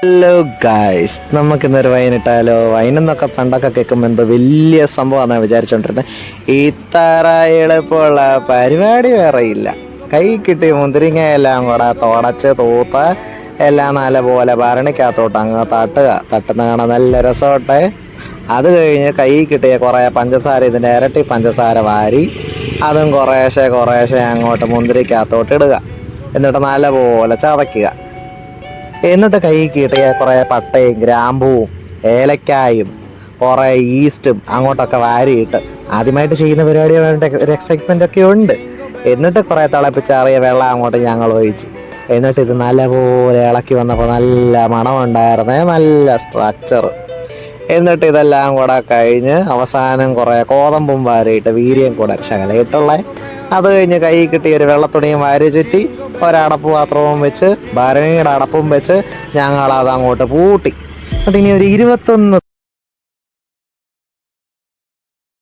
Hello guys, നമുക്കിന്നൊരു വൈനിട്ടാലോ? വൈനെന്നൊക്കെ പണ്ടൊക്കെ കേൾക്കുമ്പോൾ എന്തോ വലിയ സംഭവമാണെന്നാണ് വിചാരിച്ചുകൊണ്ടിരുന്നത്. ഇത്ര എളുപ്പമുള്ള പരിപാടി വേറെ ഇല്ല. കൈ കിട്ടി മുന്തിരിങ്ങ എല്ലാം കൂടെ തുടച്ച് തൂത്ത് എല്ലാം നല്ലപോലെ ഭരണിക്കകത്തോട്ട് അങ്ങ് തട്ടുന്ന കാണാൻ നല്ല രസമാട്ടെ. അത് കഴിഞ്ഞ് കൈ കിട്ടിയ കുറേ പഞ്ചസാര, ഇതിൻ്റെ ഇരട്ടി പഞ്ചസാര വാരി അതും കുറേശ്ശെ അങ്ങോട്ട് മുന്തിരിക്കകത്തോട്ട് ഇടുക. എന്നിട്ട് നല്ലപോലെ ചതയ്ക്കുക. എന്നിട്ട് കൈ കിട്ടിയ കുറേ പട്ടയും ഗ്രാമ്പൂവും ഏലക്കായും കുറേ ഈസ്റ്റും അങ്ങോട്ടൊക്കെ വാരിയിട്ട് ആദ്യമായിട്ട് ചെയ്യുന്ന പരിപാടികളുടെ ഒരു എക്സൈറ്റ്മെൻ്റ് ഒക്കെ ഉണ്ട്. എന്നിട്ട് കുറേ തിളപ്പിച്ചാറിയ വെള്ളം അങ്ങോട്ട് ഞങ്ങൾ ഒഴിച്ച് എന്നിട്ട് ഇത് നല്ലപോലെ ഇളക്കി വന്നപ്പോൾ നല്ല മണമുണ്ടായിരുന്നേ, നല്ല സ്ട്രക്ചർ. എന്നിട്ട് ഇതെല്ലാം കൂടെ കഴിഞ്ഞ് അവസാനം കുറേ കോതമ്പും വാരിയിട്ട് വീര്യം കൂടെ ശകലയിട്ടുള്ള അത് കഴിഞ്ഞ് കൈ കിട്ടിയ ഒരു വെള്ളത്തുണിയും വാരി ചുറ്റി ഒരടപ്പ് പാത്രവും വെച്ച് ഭരണിയുടെ അടപ്പും വെച്ച് ഞങ്ങളത് അങ്ങോട്ട് പൂട്ടി. എന്നിട്ട് ഇനി ഒരു 21